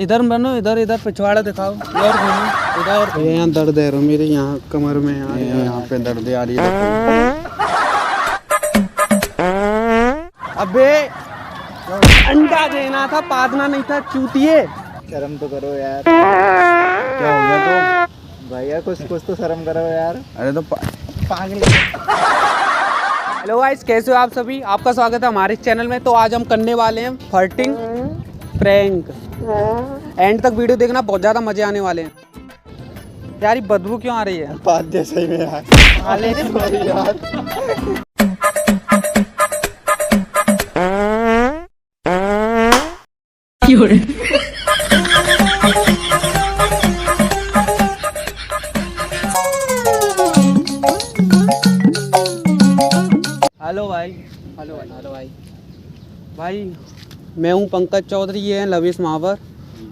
इधर बनो, इधर इधर पिछवाड़ा दिखाओ, और घूमो इधर। यहाँ दर्द है मेरे, यहाँ कमर में, यहाँ पे दर्द आ रही है। अबे अंडा देना था, पादना नहीं था चूतिए। शर्म तो करो यार। क्या हो गया तो भैया कुछ तो शर्म करो यार। अरे तो पागल। हेलो गाइस, कैसे हो आप सभी? आपका स्वागत है हमारे चैनल में। तो आज हम करने वाले हैं फर्टिंग प्रैंक। एंड तक वीडियो देखना, बहुत ज़्यादा मजे आने वाले हैं। यार ये बदबू क्यों आ रही है? बात जैसे ही में यार। सॉरी यार। हेलो भाई। हेलो भाई। हेलो भाई। भाई मैं हूँ पंकज चौधरी, ये हैं लवेश महावर।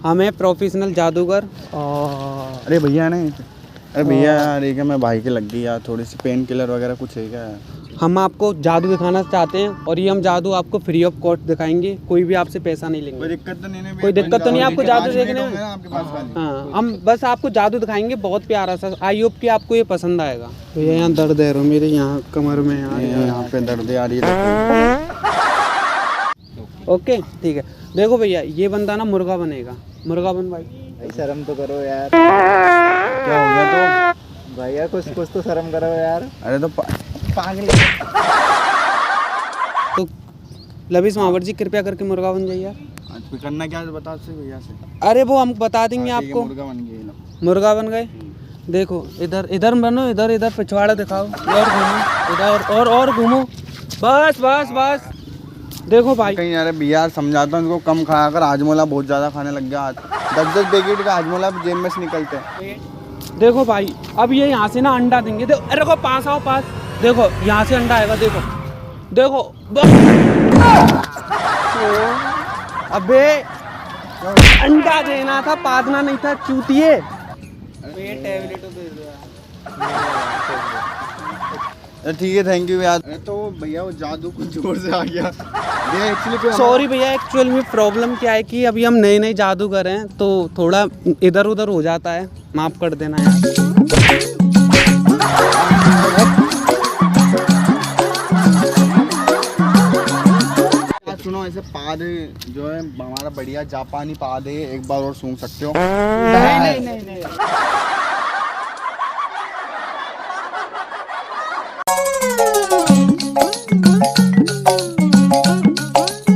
हम हैं प्रोफेशनल जादूगर। अरे भैया नहीं, अरे भैया यार एक है, मैं भाई के लग गई यार, थोड़ी सी पेन किलर वगैरह कुछ है क्या? हम आपको जादू दिखाना चाहते हैं और ये हम जादू आपको फ्री ऑफ कॉस्ट दिखाएंगे। कोई भी आपसे पैसा नहीं लेंगे। कोई दिक्कत तो नहीं है? कोई दिक्कत तो नहीं आपको जादू देखने में? आपके पास खाली। हाँ, हम बस आपको जादू दिखाएंगे, बहुत प्यारा सा। आई होप कि आपको ये पसंद आएगा। तो ये यहाँ दर्द है मेरे, यहाँ कमर में, यहाँ पे दर्द आ रही है। ओके ठीक है। देखो भैया, ये बंदा ना मुर्गा बनेगा। मुर्गा बन भाई। भाई शर्म तो करो यार। क्या हो गया तो भैया कुछ तो शर्म करो यार। अरे तो पागल। तो लवीश महावर जी, कृपया करके मुर्गा बन जाइए यार। कोई करना क्या है बता से भैया से। अरे वो हम बता देंगे आपको। मुर्गा बन गए। मुर्गा बन गए। देखो इधर इधर बनो, इधर इधर पिछवाड़ा दिखाओ, और घूमो इधर, और घूमो। बस बस बस। देखो भाई कहीं यार भैया समझाता हूँ, इनको कम खाया कर, हाजमोला बहुत ज़्यादा खाने लग गया। 10-10 पैकेट का हाजमोला जेब में से निकलते हैं। देखो भाई, अब ये यहाँ से ना अंडा देंगे। देखो, अरे को पास आओ, पास। देखो यहाँ से अंडा आएगा। देखो देखो अबे अंडा देना था, पादना नहीं था चूतिए। ठीक है, थैंक यू यार। तो भैया वो जादू कुछ जोर से आ गया भैया। एक्चुअली सॉरी भैया, एक्चुअल में प्रॉब्लम क्या है कि अभी हम नए जादूगर हैं, तो थोड़ा इधर उधर हो जाता है, माफ कर देना यार। सुनो, ऐसे पाद जो है हमारा बढ़िया जापानी पाद है, एक बार और सूंघ सकते हो। नहीं नहीं नहीं नहीं।